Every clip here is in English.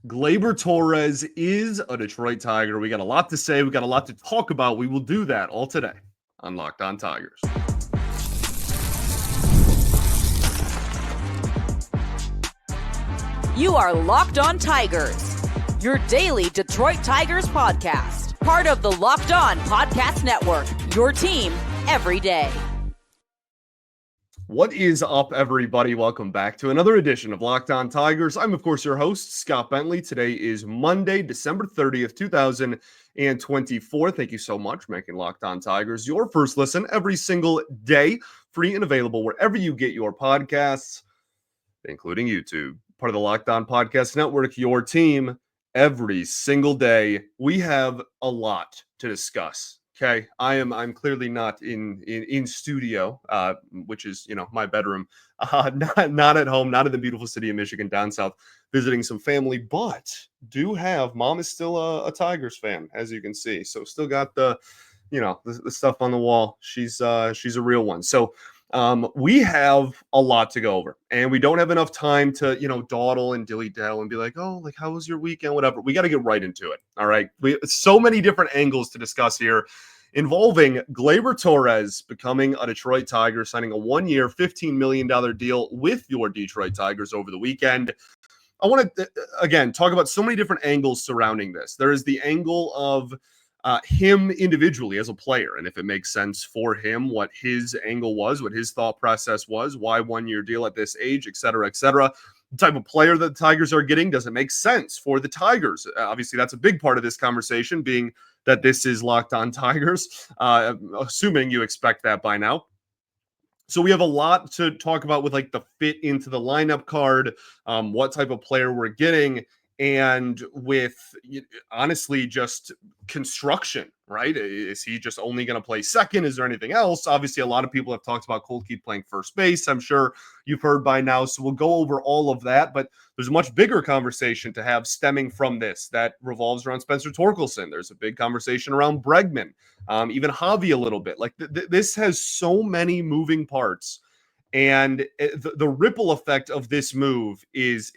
Gleyber Torres is a Detroit Tiger. We got a lot to say. We got a lot to talk about. We will do that all today on Locked On Tigers. You are Locked On Tigers, your daily Detroit Tigers podcast. Part of the Locked On Podcast Network, your team every day. What is up, everybody? Welcome back to another edition of Locked On Tigers. I'm, of course, your host, Scott Bentley. Today is Monday, December 30th, 2024. Thank you so much for making Locked On Tigers your first listen every single day, free and available wherever you get your podcasts, including YouTube. Part of the Locked On Podcast Network, your team every single day. We have a lot to discuss. Okay, I'm clearly not in studio, which is my bedroom, not at home, not in the beautiful city of Michigan, down south, visiting some family, but mom is still a Tigers fan, as you can see, so still got the stuff on the wall. She's a real one. So we have a lot to go over, and we don't have enough time to dawdle and dilly-dally and be like, oh, like, how was your weekend, whatever. We got to get right into it. All right, so many different angles to discuss here, involving Gleyber Torres becoming a Detroit Tiger, signing a 1-year, $15 million deal with your Detroit Tigers over the weekend. I want to, again, talk about so many different angles surrounding this. There is the angle of him individually as a player, and if it makes sense for him, what his angle was, what his thought process was, why 1-year deal at this age, et cetera, et cetera. The type of player that the Tigers are getting doesn't make sense for the Tigers. Obviously, that's a big part of this conversation, being that this is Locked On Tigers, assuming you expect that by now. So we have a lot to talk about with like the fit into the lineup card, what type of player we're getting, and with honestly just construction, right? Is he just only going to play second? Is there anything else? Obviously, a lot of people have talked about Colt Keith playing first base. I'm sure you've heard by now. So we'll go over all of that, but there's a much bigger conversation to have stemming from this that revolves around Spencer Torkelson. There's a big conversation around Bregman, even Javi a little bit. Like this has so many moving parts. And the ripple effect of this move is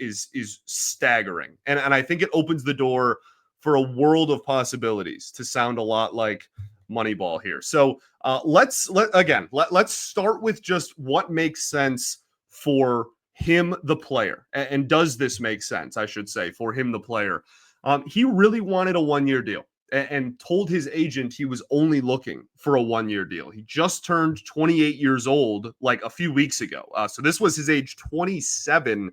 staggering. And I think it opens the door for a world of possibilities, to sound a lot like Moneyball here. So let's start with just what makes sense for him, the player. And does this make sense, I should say, for him, the player? He really wanted a 1-year deal and told his agent he was only looking for a 1-year deal. He just turned 28 years old like a few weeks ago. So this was his age 27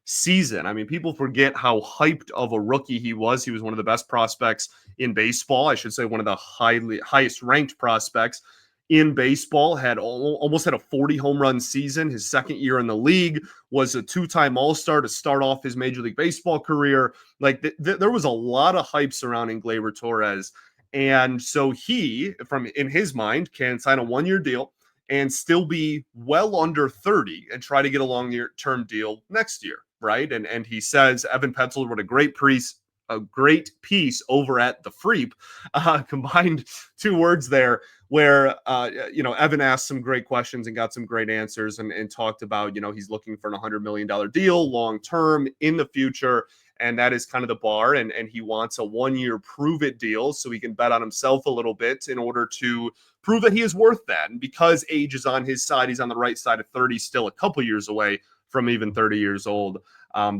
season. I mean, people forget how hyped of a rookie he was. He was one of the best prospects in baseball. I should say one of the highest ranked prospects in baseball. Almost had a 40 home run season. His second year in the league, was a 2-time All-Star to start off his Major League Baseball career. Like there was a lot of hype surrounding Gleyber Torres. And so he, in his mind, can sign a 1-year deal and still be well under 30 and try to get a long-term deal next year, right? And he says Evan Petzold wrote a great piece over at the Freep, combined two words there, where Evan asked some great questions and got some great answers, and talked about he's looking for a $100 million deal long term in the future, and that is kind of the bar, and he wants a 1-year prove it deal so he can bet on himself a little bit in order to prove that he is worth that. And because age is on his side, he's on the right side of 30, still a couple years away from even 30 years old.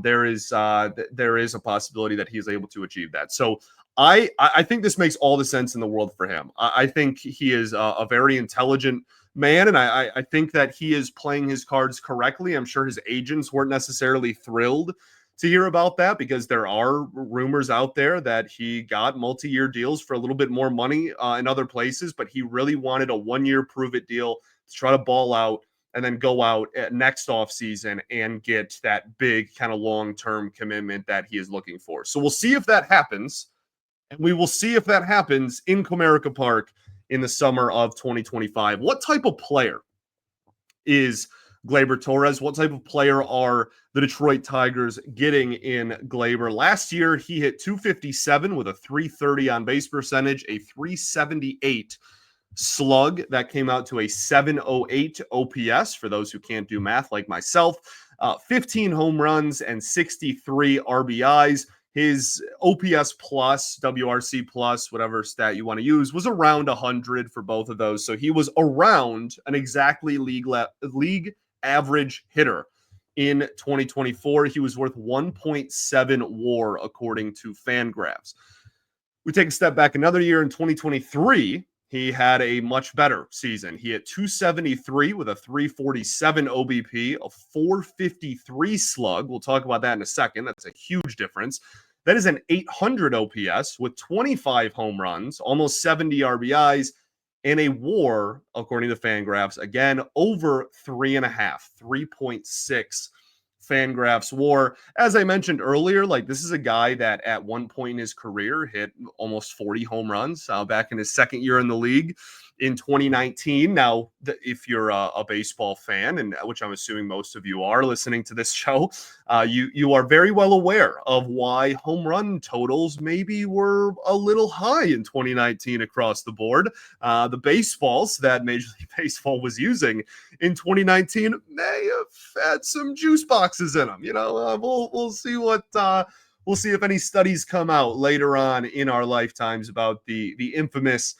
There is a possibility that he is able to achieve that. So I think this makes all the sense in the world for him. I think he is a very intelligent man, and I think that he is playing his cards correctly. I'm sure his agents weren't necessarily thrilled to hear about that, because there are rumors out there that he got multi-year deals for a little bit more money in other places, but he really wanted a 1-year prove-it deal to try to ball out and then go out next offseason and get that big kind of long-term commitment that he is looking for. So we'll see if that happens, and we will see if that happens in Comerica Park in the summer of 2025. What type of player is Gleyber Torres? What type of player are the Detroit Tigers getting in Gleyber? Last year, he hit .257 with a .330 on base percentage, a .378 slug. That came out to a .708 OPS for those who can't do math like myself. 15 home runs and 63 RBIs. his OPS plus, WRC plus, whatever stat you want to use, was around 100 for both of those. So he was around an exactly league average hitter in 2024. He was worth 1.7 WAR according to Fangraphs. We take a step back another year in 2023. He had a much better season. He hit 273 with a 347 OBP, a 453 slug. We'll talk about that in a second. That's a huge difference. That is an 800 OPS with 25 home runs, almost 70 RBIs, and a WAR, according to Fangraphs, again, over 3.6 Fangraphs WAR. As I mentioned earlier, like this is a guy that at one point in his career hit almost 40 home runs back in his second year in the league in 2019. Now, if you're a baseball fan, and which I'm assuming most of you are listening to this show, you are very well aware of why home run totals maybe were a little high in 2019 across the board. The baseballs that Major League Baseball was using in 2019 may have had some juice boxes in them. We'll see what we'll see if any studies come out later on in our lifetimes about the infamous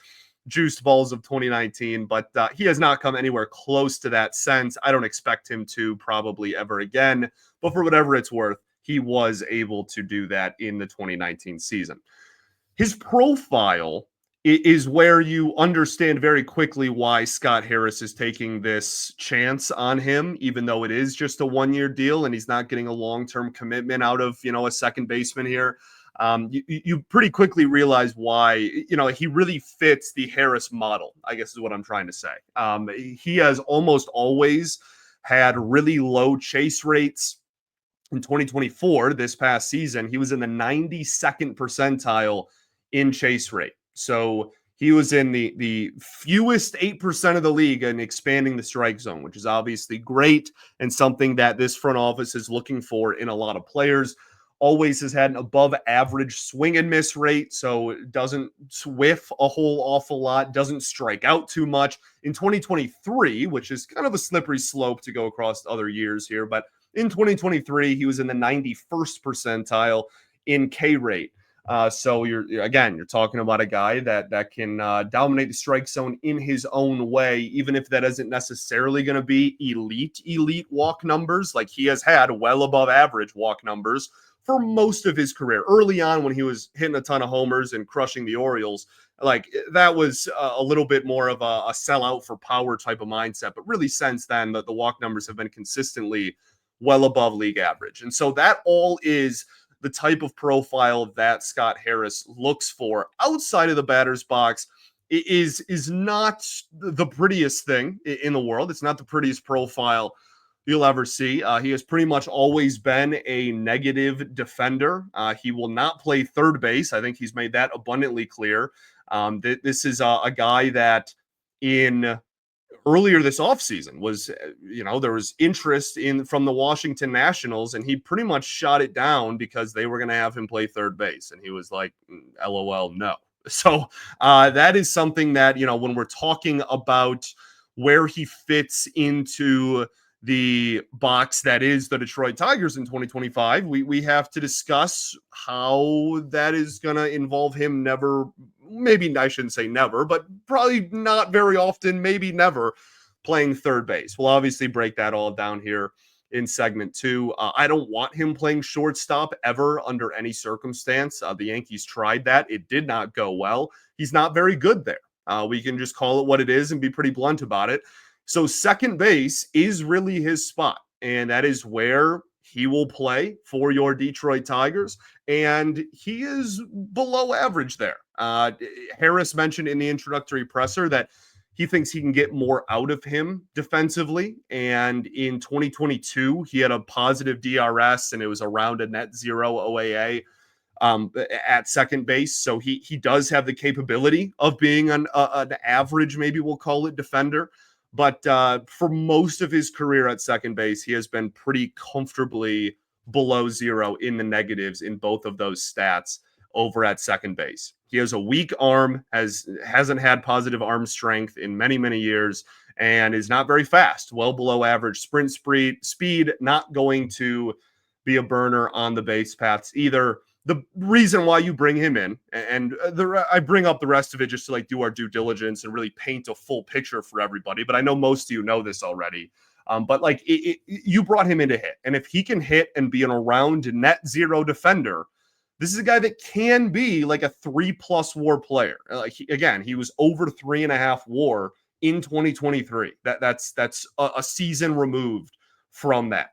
juiced balls of 2019, but he has not come anywhere close to that since. I don't expect him to probably ever again, but for whatever it's worth, he was able to do that in the 2019 season. His profile is where you understand very quickly why Scott Harris is taking this chance on him, even though it is just a one-year deal and he's not getting a long-term commitment out of, a second baseman here. You pretty quickly realize why, he really fits the Harris model, I guess is what I'm trying to say. He has almost always had really low chase rates. In 2024, this past season, he was in the 92nd percentile in chase rate. So he was in the fewest 8% of the league and expanding the strike zone, which is obviously great and something that this front office is looking for in a lot of players. Always has had an above average swing and miss rate, so it doesn't whiff a whole awful lot, doesn't strike out too much. In 2023, which is kind of a slippery slope to go across other years here, but in 2023, he was in the 91st percentile in K rate. So you're talking about a guy that can dominate the strike zone in his own way, even if that isn't necessarily going to be elite walk numbers. Like he has had well above average walk numbers for most of his career. Early on, when he was hitting a ton of homers and crushing the Orioles, like that was a little bit more of a sellout for power type of mindset. But really since then, the walk numbers have been consistently well above league average. And so that all is the type of profile that Scott Harris looks for outside of the batter's box. It is not the prettiest thing in the world. It's not the prettiest profile you'll ever see. He has pretty much always been a negative defender. He will not play third base. I think he's made that abundantly clear. This is a guy that earlier this offseason was, there was interest from the Washington Nationals, and he pretty much shot it down because they were going to have him play third base. And he was like, LOL, no. So that is something that, when we're talking about where he fits into the box that is the Detroit Tigers in 2025, we have to discuss how that is going to involve him maybe I shouldn't say never, but probably not very often, maybe never playing third base. We'll obviously break that all down here in segment 2. I don't want him playing shortstop ever under any circumstance. The Yankees tried that. It did not go well. He's not very good there. We can just call it what it is and be pretty blunt about it. So second base is really his spot, and that is where he will play for your Detroit Tigers, and he is below average there. Harris mentioned in the introductory presser that he thinks he can get more out of him defensively, and in 2022, he had a positive DRS, and it was around a net zero OAA at second base. So he does have the capability of being an average, maybe we'll call it, defender. But for most of his career at second base, he has been pretty comfortably below zero in the negatives in both of those stats over at second base. He has a weak arm, hasn't had positive arm strength in many, many years, and is not very fast, well below average sprint speed, not going to be a burner on the base paths either. the reason why you bring him in, and I bring up the rest of it just to like do our due diligence and really paint a full picture for everybody. But I know most of you know this already. But like you brought him in to hit, and if he can hit and be an around net zero defender, this is a guy that can be like a 3+ WAR player. He was over 3.5 WAR in 2023. That's a season removed from that.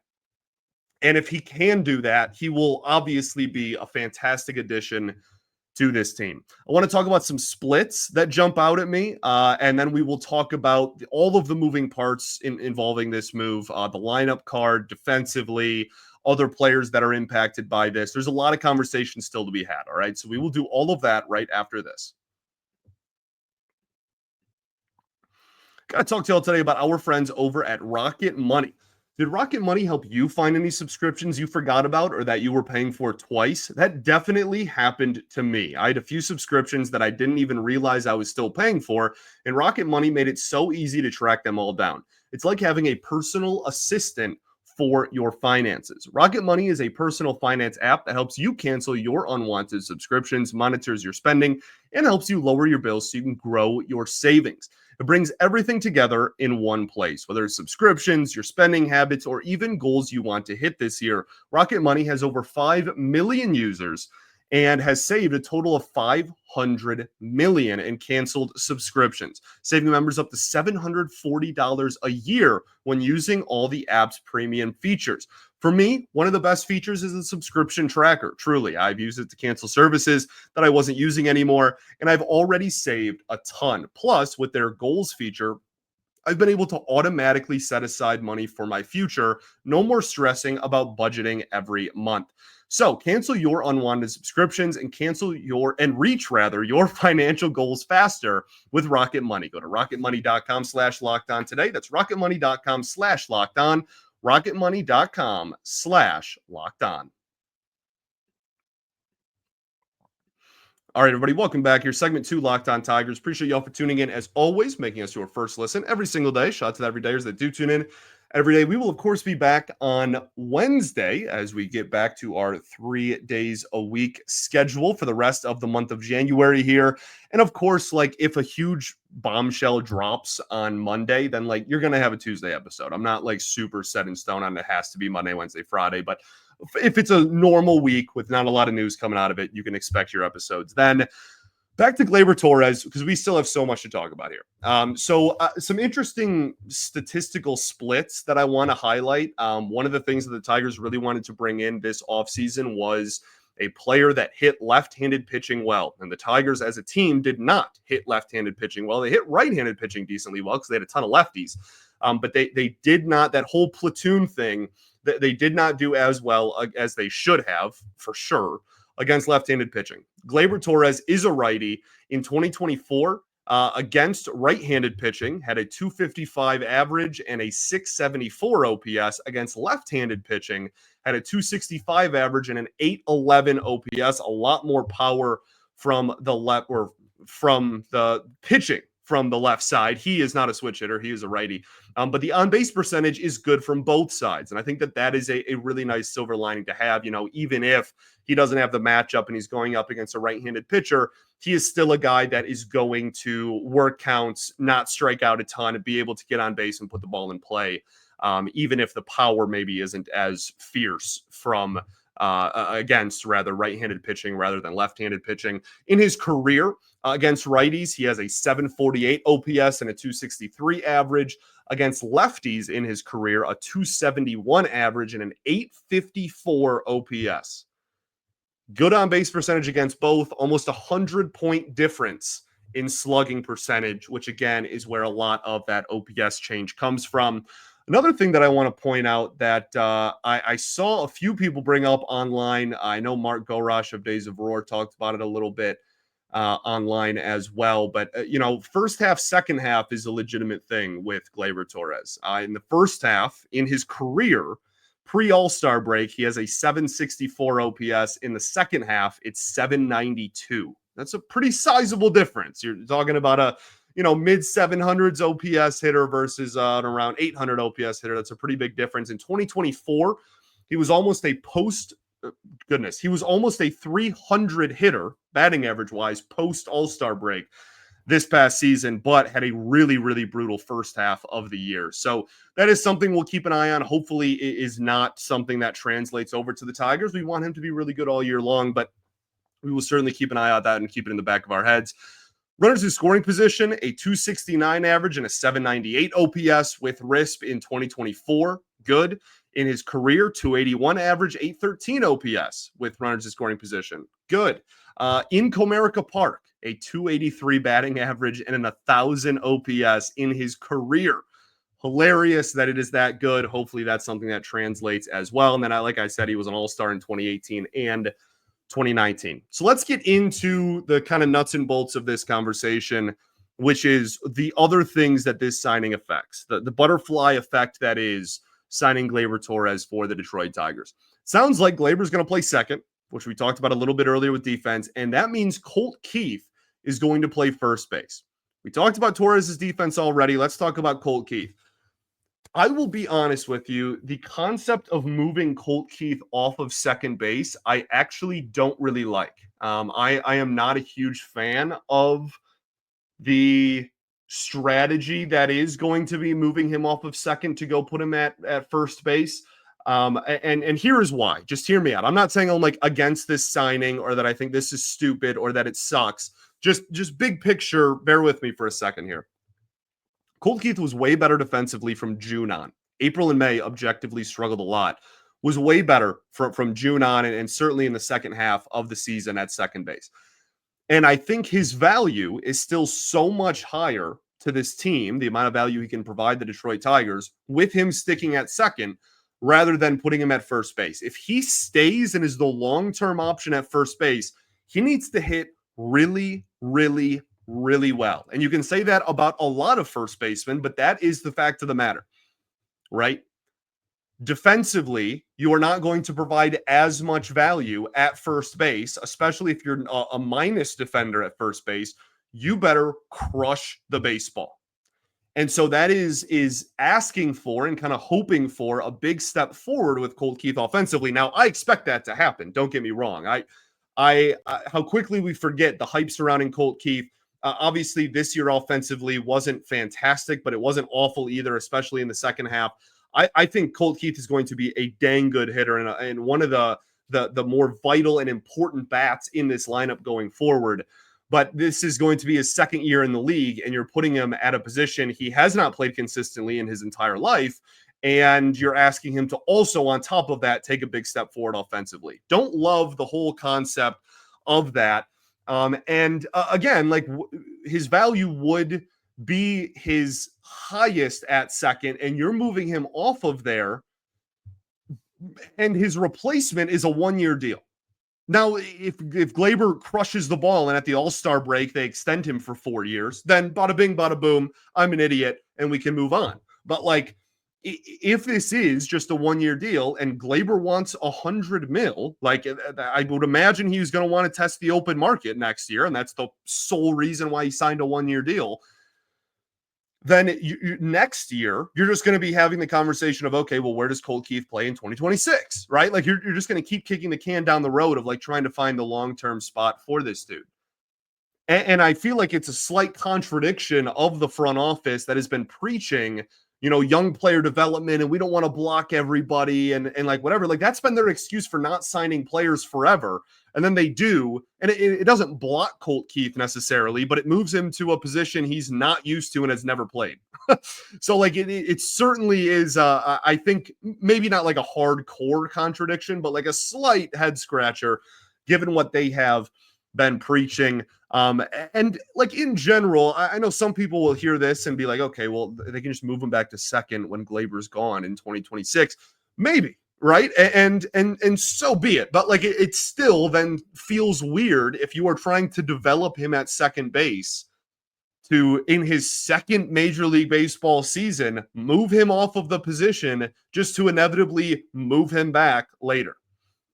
And if he can do that, he will obviously be a fantastic addition to this team. I want to talk about some splits that jump out at me, and then we will talk about all of the moving parts involving this move, the lineup card, defensively, other players that are impacted by this. There's a lot of conversation still to be had, all right? So we will do all of that right after this. Got to talk to y'all today about our friends over at Rocket Money. Did Rocket Money help you find any subscriptions you forgot about or that you were paying for twice? That definitely happened to me. I had a few subscriptions that I didn't even realize I was still paying for, and Rocket Money made it so easy to track them all down. It's like having a personal assistant for your finances. Rocket Money is a personal finance app that helps you cancel your unwanted subscriptions, monitors your spending, and helps you lower your bills so you can grow your savings. It brings everything together in one place, whether it's subscriptions, your spending habits, or even goals you want to hit this year. Rocket Money has over 5 million users and has saved a total of $500 million in canceled subscriptions, saving members up to $740 a year when using all the app's premium features. For me, one of the best features is the subscription tracker. Truly, I've used it to cancel services that I wasn't using anymore, and I've already saved a ton. Plus, with their goals feature, I've been able to automatically set aside money for my future. No more stressing about budgeting every month. So cancel your unwanted subscriptions and reach your financial goals faster with Rocket Money. Go to rocketmoney.com/lockedon today. That's rocketmoney.com/lockedon. rocketmoney.com/lockedon. All right, everybody, welcome back here. Segment 2, Locked On Tigers. Appreciate y'all for tuning in, as always, making us your first listen every single day. Shout out to the everydayers that do tune in every day. We will, of course, be back on Wednesday as we get back to our 3 days a week schedule for the rest of the month of January here. And, of course, like if a huge bombshell drops on Monday, then like you're going to have a Tuesday episode. I'm not like super set in stone on it has to be Monday, Wednesday, Friday, but if it's a normal week with not a lot of news coming out of it, you can expect your episodes then. Back to Gleyber Torres, because we still have so much to talk about here. Some interesting statistical splits that I want to highlight. One of the things that the Tigers really wanted to bring in this offseason was a player that hit left-handed pitching well. And the Tigers as a team did not hit left-handed pitching well. They hit right-handed pitching decently well because they had a ton of lefties. But they did not, that whole platoon thing, they did not do as well as they should have, for sure, against left-handed pitching. Gleyber Torres is a righty. In 2024, against right-handed pitching, had a 255 average and a 674 OPS. Against left-handed pitching, had a 265 average and an 811 OPS. A lot more power from the left, or from the pitching from the left side. He is not a switch hitter. He is a righty. But the on-base percentage is good from both sides. And I think that is a really nice silver lining to have. You know, even if he doesn't have the matchup and he's going up against a right-handed pitcher, he is still a guy that is going to work counts, not strike out a ton, and be able to get on base and put the ball in play, even if the power maybe isn't as fierce from against right-handed pitching rather than left-handed pitching. In his career against righties, he has a 748 OPS and a 263 average. Against lefties in his career, a 271 average and an 854 OPS. Good on-base percentage against both, almost 100-point difference in slugging percentage, which again is where a lot of that OPS change comes from. Another thing that I want to point out that I saw a few people bring up online. I know Mark Gorosh of Days of Roar talked about it a little bit online as well. But, first half, second half is a legitimate thing with Gleyber Torres. In the first half, in his career, pre-All-Star break, he has a 764 OPS. In the second half, it's 792. That's a pretty sizable difference. You're talking about a mid 700s OPS hitter versus an around 800 OPS hitter. That's a pretty big difference. In 2024, he was almost a goodness, he was almost a 300 hitter batting average wise post All-Star break this past season, but had a really, really brutal first half of the year. So that is something we'll keep an eye on. Hopefully it is not something that translates over to the Tigers. We want him to be really good all year long, but we will certainly keep an eye on that and keep it in the back of our heads. Runners in scoring position, a 269 average and a 798 OPS with RISP in 2024. Good. In his career, 281 average, 813 OPS with runners in scoring position. Good. In Comerica Park, a 283 batting average and an 1,000 OPS in his career. Hilarious that it is that good. Hopefully that's something that translates as well. And then, like I said, he was an all-star in 2018 and 2019. So let's get into the kind of nuts and bolts of this conversation, which is the other things that this signing affects. The butterfly effect that is signing Gleyber Torres for the Detroit Tigers. Sounds like Gleyber's going to play second, which we talked about a little bit earlier with defense, and that means Colt Keith is going to play first base. We talked about Torres' defense already. Let's talk about Colt Keith. I will be honest with you, the concept of moving Colt Keith off of second base, I actually don't really like. I am not a huge fan of the strategy that is going to be moving him off of second to go put him at first base. And here is why. Just hear me out. I'm not saying I'm like against this signing or that I think this is stupid or that it sucks. Just big picture, bear with me for a second here. Colt Keith was way better defensively from June on. April and May objectively struggled a lot. Was way better from June on and certainly in the second half of the season at second base. And I think his value is still so much higher to this team, the amount of value he can provide the Detroit Tigers, with him sticking at second rather than putting him at first base. If he stays and is the long-term option at first base, he needs to hit really, really, really well. And you can say that about a lot of first basemen, but that is the fact of the matter, right? Defensively, you are not going to provide as much value at first base, especially if you're a minus defender at first base. You better crush the baseball. And so that is asking for and kind of hoping for a big step forward with Colt Keith offensively. Now, I expect that to happen. Don't get me wrong. I how quickly we forget the hype surrounding Colt Keith. Obviously, this year offensively wasn't fantastic, but it wasn't awful either, especially in the second half. I think Colt Keith is going to be a dang good hitter and one of the more vital and important bats in this lineup going forward. But this is going to be his second year in the league, and you're putting him at a position he has not played consistently in his entire life, and you're asking him to also, on top of that, take a big step forward offensively. Don't love the whole concept of that. Again, like his value would be his highest at second, and you're moving him off of there, and his replacement is a one-year deal. Now, if Gleyber crushes the ball and at the All-Star break they extend him for 4 years, then bada bing, bada boom, I'm an idiot and we can move on. But like, if this is just a one-year deal and Gleyber wants $100 million, like I would imagine he's going to want to test the open market next year, and that's the sole reason why he signed a one-year deal. Then next year, you're just going to be having the conversation of, okay, well, where does Colt Keith play in 2026, right? Like you're just going to keep kicking the can down the road of like trying to find the long-term spot for this dude. And I feel like it's a slight contradiction of the front office that has been preaching, young player development, and we don't want to block everybody and like whatever. Like that's been their excuse for not signing players forever. And then they do, and it doesn't block Colt Keith necessarily, but it moves him to a position he's not used to and has never played. So like it certainly is, I think maybe not like a hardcore contradiction, but like a slight head scratcher given what they have been preaching. And like in general, I know some people will hear this and be like, okay, well, they can just move him back to second when Gleyber's gone in 2026. Maybe, right? And so be it. But like it still then feels weird if you are trying to develop him at second base to, in his second Major League Baseball season, move him off of the position just to inevitably move him back later.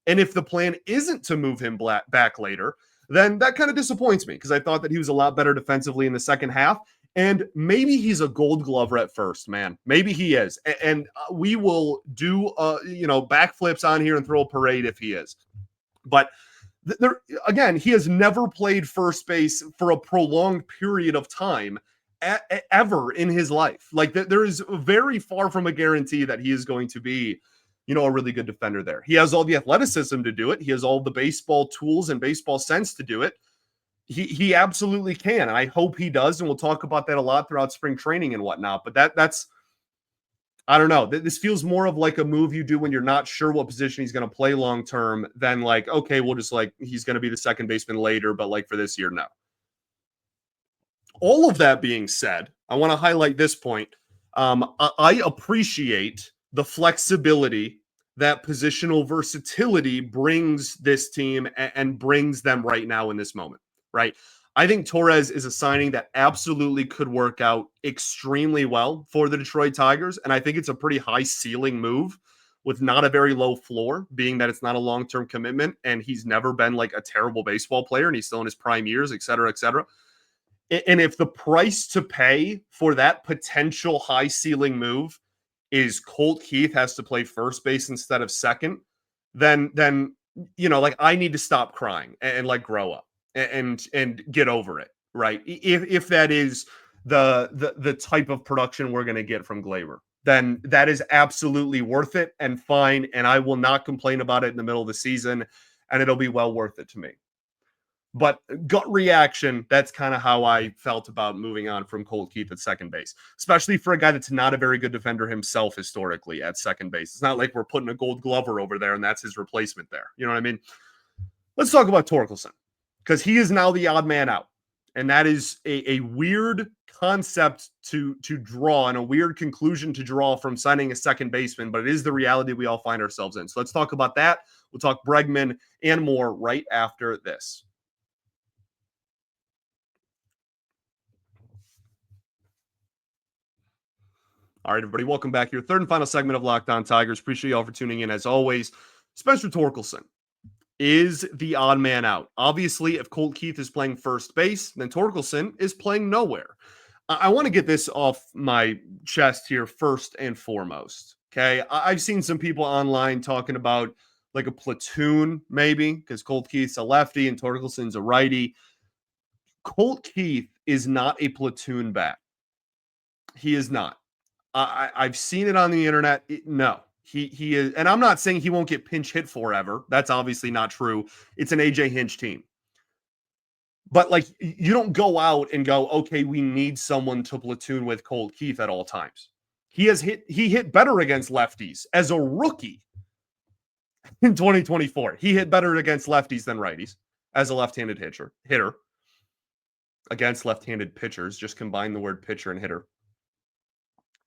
And if the plan isn't to move him back later, then that kind of disappoints me because I thought that he was a lot better defensively in the second half. And maybe he's a Gold Glover at first, man. Maybe he is. And we will do, backflips on here and throw a parade if he is. But there, again, he has never played first base for a prolonged period of time ever in his life. Like there is very far from a guarantee that he is going to be, a really good defender there. He has all the athleticism to do it. He has all the baseball tools and baseball sense to do it. He absolutely can. And I hope he does. And we'll talk about that a lot throughout spring training and whatnot. But that's, I don't know. This feels more of like a move you do when you're not sure what position he's going to play long term than like, okay, we'll just like, he's going to be the second baseman later, but like for this year, no. All of that being said, I want to highlight this point. I appreciate the flexibility that positional versatility brings this team and brings them right now in this moment, right? I think Torres is a signing that absolutely could work out extremely well for the Detroit Tigers. And I think it's a pretty high ceiling move with not a very low floor, being that it's not a long-term commitment. And he's never been like a terrible baseball player and he's still in his prime years, et cetera, et cetera. And if the price to pay for that potential high ceiling move is Colt Keith has to play first base instead of second, then like I need to stop crying and like grow up and get over it, right? If that is the type of production we're going to get from Gleyber, then that is absolutely worth it and fine, and I will not complain about it in the middle of the season, and it'll be well worth it to me. But gut reaction, that's kind of how I felt about moving on from Colt Keith at second base, especially for a guy that's not a very good defender himself historically at second base. It's not like we're putting a Gold Glover over there and that's his replacement there. You know what I mean? Let's talk about Torkelson, because he is now the odd man out. And that is a weird concept to draw and a weird conclusion to draw from signing a second baseman, but it is the reality we all find ourselves in. So let's talk about that. We'll talk Bregman and more right after this. All right, everybody, welcome back here. Third and final segment of Locked On Tigers. Appreciate y'all for tuning in as always. Spencer Torkelson is the odd man out. Obviously, if Colt Keith is playing first base, then Torkelson is playing nowhere. I want to get this off my chest here first and foremost, okay? I've seen some people online talking about like a platoon maybe, because Colt Keith's a lefty and Torkelson's a righty. Colt Keith is not a platoon bat. He is not. I've seen it on the internet. No, he is. And I'm not saying he won't get pinch hit forever. That's obviously not true. It's an AJ Hinch team. But like, you don't go out and go, okay, we need someone to platoon with Colt Keith at all times. He hit better against lefties as a rookie in 2024. He hit better against lefties than righties as a left-handed hitter against left-handed pitchers. Just combine the word pitcher and hitter.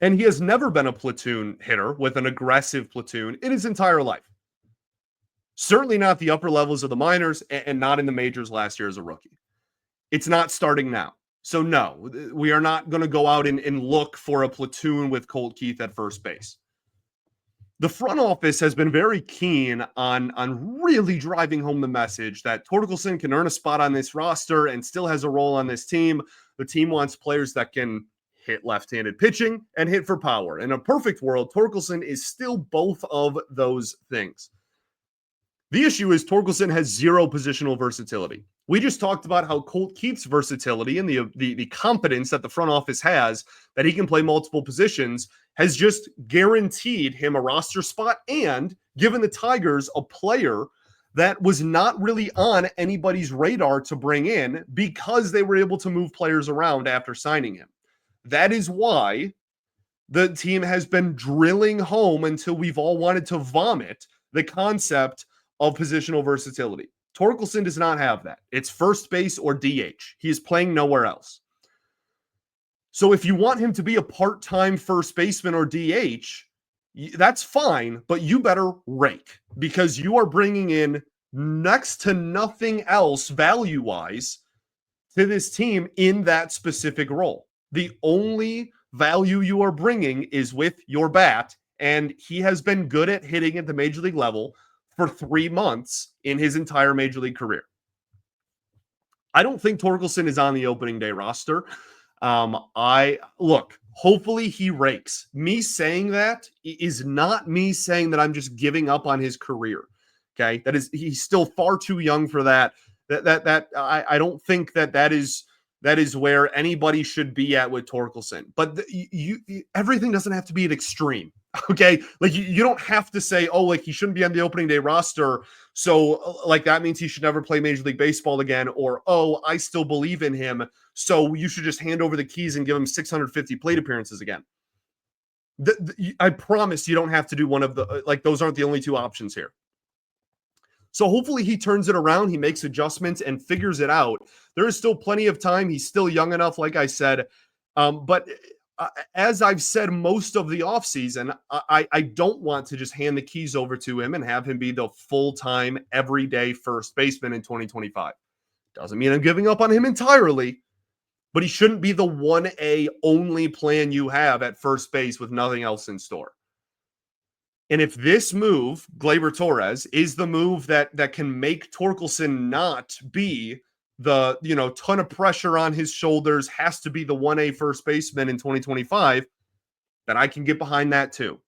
And he has never been a platoon hitter with an aggressive platoon in his entire life. Certainly not the upper levels of the minors and not in the majors last year as a rookie. It's not starting now. So no, we are not going to go out and look for a platoon with Colt Keith at first base. The front office has been very keen on really driving home the message that Torkelson can earn a spot on this roster and still has a role on this team. The team wants players that can hit left-handed pitching and hit for power. In a perfect world, Torkelson is still both of those things. The issue is Torkelson has zero positional versatility. We just talked about how Colt Keith's versatility and the confidence that the front office has that he can play multiple positions has just guaranteed him a roster spot and given the Tigers a player that was not really on anybody's radar to bring in because they were able to move players around after signing him. That is why the team has been drilling home until we've all wanted to vomit the concept of positional versatility. Torkelson does not have that. It's first base or DH. He is playing nowhere else. So if you want him to be a part-time first baseman or DH, that's fine, but you better rake because you are bringing in next to nothing else value-wise to this team in that specific role. The only value you are bringing is with your bat, and he has been good at hitting at the major league level for 3 months in his entire major league career. I don't think Torkelson is on the opening day roster. I look, hopefully he rakes. Me saying that is not me saying that I'm just giving up on his career. Okay. He's still far too young for that. I don't think that is where anybody should be at with Torkelson. But everything doesn't have to be an extreme. Okay. Like you don't have to say, oh, like he shouldn't be on the opening day roster. So like that means he should never play Major League Baseball again. Or, oh, I still believe in him, so you should just hand over the keys and give him 650 plate appearances again. I promise you don't have to do one of the, like, those aren't the only two options here. So hopefully he turns it around, he makes adjustments and figures it out. There is still plenty of time. He's still young enough, like I said. But as I've said most of the offseason, I don't want to just hand the keys over to him and have him be the full-time, everyday first baseman in 2025. Doesn't mean I'm giving up on him entirely, but he shouldn't be the 1A only plan you have at first base with nothing else in store. And if this move, Gleyber Torres, is the move that can make Torkelson not be the, ton of pressure on his shoulders, has to be the 1A first baseman in 2025, then I can get behind that too.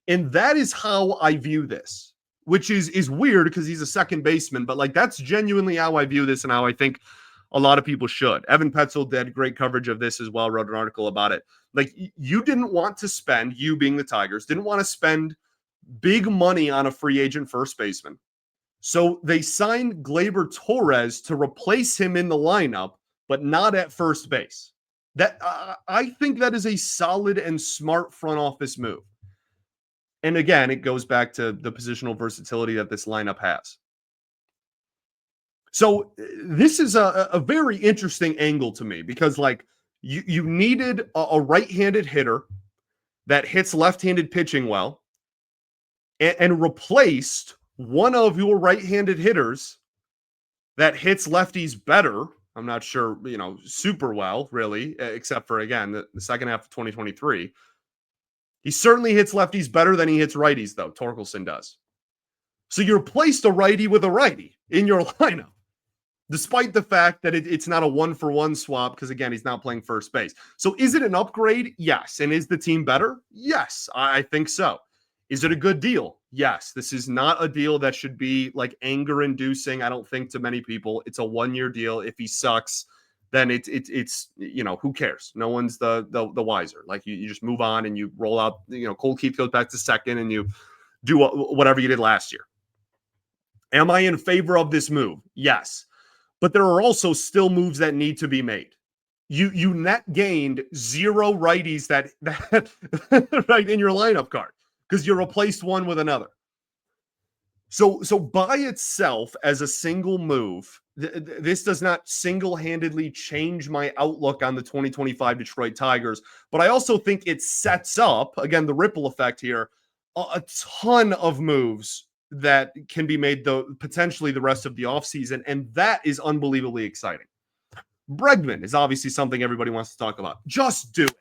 And that is how I view this, which is weird because he's a second baseman, but like that's genuinely how I view this and how I think a lot of people should. Evan Petzold did great coverage of this as well, wrote an article about it. Like, you didn't want to spend, you being the Tigers, didn't want to spend big money on a free agent first baseman. So they signed Gleyber Torres to replace him in the lineup, but not at first base. That I think that is a solid and smart front office move. And again, it goes back to the positional versatility that this lineup has. So this is a very interesting angle to me because, like, you needed a right-handed hitter that hits left-handed pitching well and replaced one of your right-handed hitters that hits lefties better. I'm not sure, super well, really, except for, again, the second half of 2023. He certainly hits lefties better than he hits righties, though. Torkelson does. So you replaced a righty with a righty in your lineup, despite the fact that it's not a one-for-one swap because, again, he's not playing first base. So is it an upgrade? Yes. And is the team better? Yes, I think so. Is it a good deal? Yes. This is not a deal that should be, like, anger-inducing, I don't think, to many people. It's a one-year deal. If he sucks, then it's who cares? No one's the wiser. Like, you just move on and you roll out, Colt Keith goes back to second and you do whatever you did last year. Am I in favor of this move? Yes. But there are also still moves that need to be made. You net gained 0 righties that right in your lineup card because you replaced one with another. So by itself as a single move, this does not single-handedly change my outlook on the 2025 Detroit Tigers. But I also think it sets up, again, the ripple effect here, a ton of moves that can be made potentially the rest of the offseason, and that is unbelievably exciting. Bregman is obviously something everybody wants to talk about. Just do it.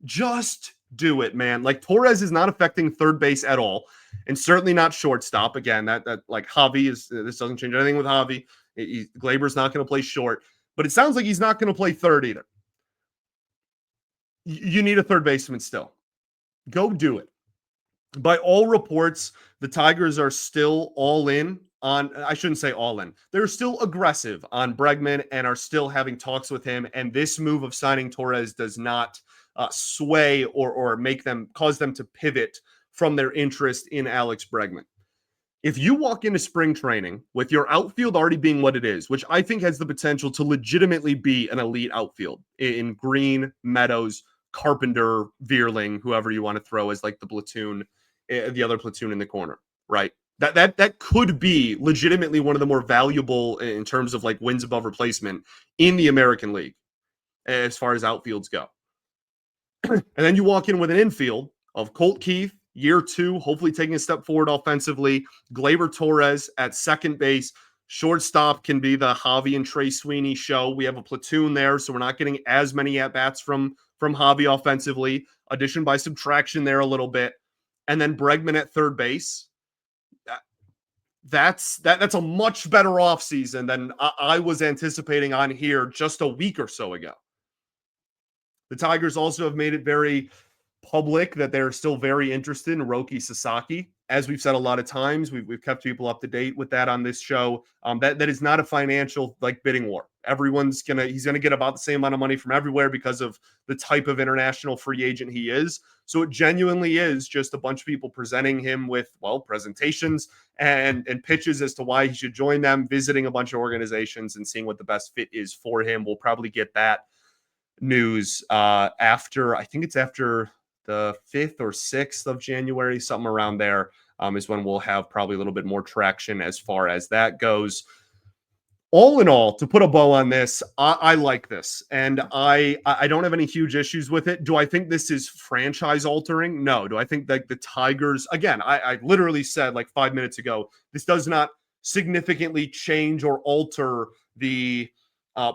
Just do it, man. Like, Torres is not affecting third base at all, and certainly not shortstop. Again, that like Javi this doesn't change anything with Javi. Gleyber's not going to play short, but it sounds like he's not going to play third either. You need a third baseman still. Go do it. By all reports, the Tigers are still all in on, I shouldn't say all in. They're still aggressive on Bregman and are still having talks with him. And this move of signing Torres does not sway or cause them to pivot from their interest in Alex Bregman. If you walk into spring training with your outfield already being what it is, which I think has the potential to legitimately be an elite outfield in Green, Meadows, Carpenter, Vierling, whoever you want to throw as like the platoon, the other platoon in the corner, right? That could be legitimately one of the more valuable in terms of like wins above replacement in the American League as far as outfields go. And then you walk in with an infield of Colt Keith, year 2, hopefully taking a step forward offensively. Gleyber Torres at second base. Shortstop can be the Javi and Trey Sweeney show. We have a platoon there, so we're not getting as many at-bats from Javi offensively. Addition by subtraction there a little bit. And then Bregman at third base. That's a much better offseason than I was anticipating on here just a week or so ago. The Tigers also have made it very public that they're still very interested in Roki Sasaki. As we've said a lot of times, we've kept people up to date with that on this show. That is not a financial bidding war. He's gonna get about the same amount of money from everywhere because of the type of international free agent he is. So it genuinely is just a bunch of people presenting him with presentations and pitches as to why he should join them, visiting a bunch of organizations and seeing what the best fit is for him. We'll probably get that news after the 5th or 6th of January, something around there, is when we'll have probably a little bit more traction as far as that goes. All in all, to put a bow on this, I like this, and I don't have any huge issues with it. Do I think this is franchise altering? No. Do I think that the Tigers, again, I literally said 5 minutes ago, this does not significantly change or alter the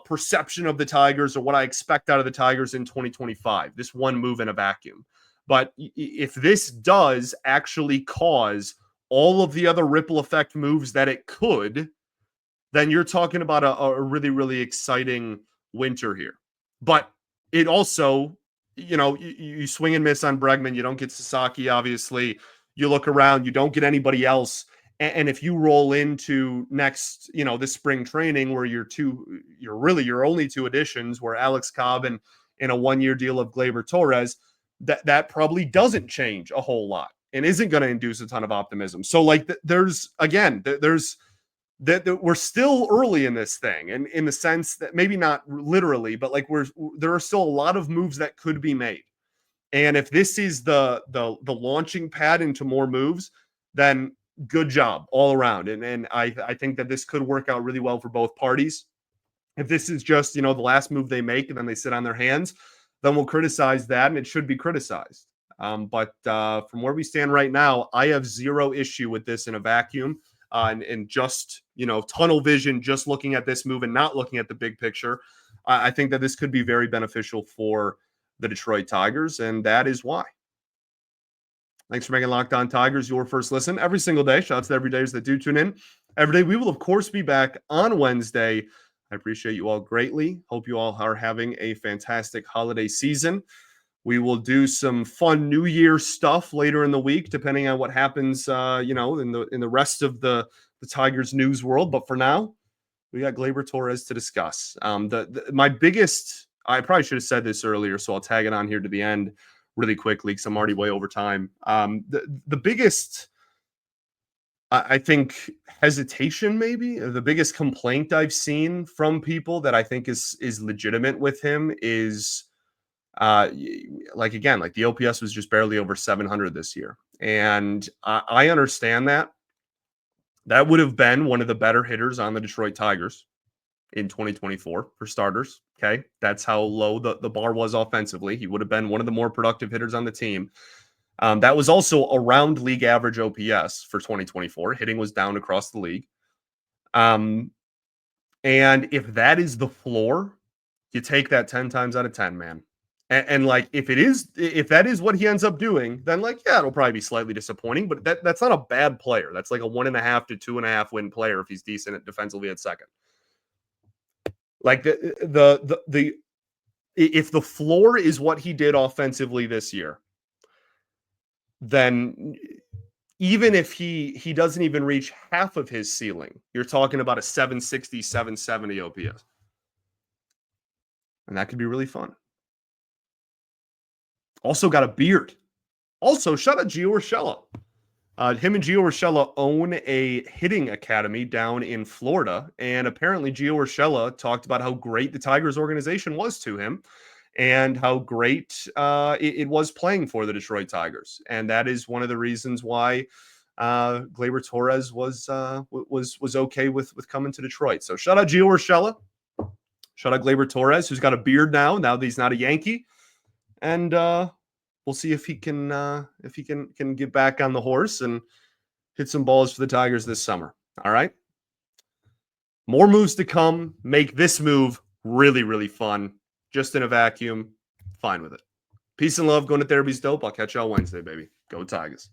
perception of the Tigers or what I expect out of the Tigers in 2025, this one move in a vacuum. But if this does actually cause all of the other ripple effect moves that it could, then you're talking about a really, really exciting winter here. But it also, you swing and miss on Bregman. You don't get Sasaki, obviously. You look around, you don't get anybody else. And if you roll into next, this spring training where your only two additions were Alex Cobb and in a 1-year deal of Gleyber Torres, that probably doesn't change a whole lot and isn't going to induce a ton of optimism. So we're still early in this thing, and in the sense that maybe not literally, but there are still a lot of moves that could be made. And if this is the launching pad into more moves, then good job all around. And I think that this could work out really well for both parties. If this is just, the last move they make and then they sit on their hands, then we'll criticize that, and it should be criticized. But from where we stand right now, I have zero issue with this in a vacuum, and just, tunnel vision, just looking at this move and not looking at the big picture. I think that this could be very beneficial for the Detroit Tigers, and that is why. Thanks for making Locked On Tigers your first listen every single day. Shout out to the everydayers that do tune in every day. We will, of course, be back on Wednesday. I appreciate you all greatly. Hope you all are having a fantastic holiday season. We will do some fun New Year stuff later in the week, depending on what happens, in the rest of the Tigers news world. But for now, we got Gleyber Torres to discuss. My biggest, I probably should have said this earlier, so I'll tag it on here to the end really quickly because I'm already way over time. The biggest, I think, hesitation, maybe the biggest complaint I've seen from people that I think is legitimate with him is the OPS was just barely over 700 this year. And I understand that would have been one of the better hitters on the Detroit Tigers in 2024 for starters. Okay. That's how low the bar was offensively. He would have been one of the more productive hitters on the team. That was also around league average OPS for 2024. Hitting was down across the league. And if that is the floor, you take that 10 times out of 10, man. And if that is what he ends up doing, then it'll probably be slightly disappointing, but that's not a bad player. That's like a 1.5 to 2.5 win player if he's decent at defensively at second. If the floor is what he did offensively this year, then even if he doesn't even reach half of his ceiling, you're talking about a 760, 770 OPS. And that could be really fun. Also got a beard. Also, shout out Gio Urshela. Him and Gio Urshela own a hitting academy down in Florida. And apparently Gio Urshela talked about how great the Tigers organization was to him and how great it was playing for the Detroit Tigers. And that is one of the reasons why Gleyber Torres was okay with coming to Detroit. So shout out Gio Urshela. Shout out Gleyber Torres, who's got a beard now that he's not a Yankee. And we'll see if he can get back on the horse and hit some balls for the Tigers this summer. All right. More moves to come. Make this move really, really fun. Just in a vacuum. Fine with it. Peace and love. Going to therapy's dope. I'll catch y'all Wednesday, baby. Go Tigers.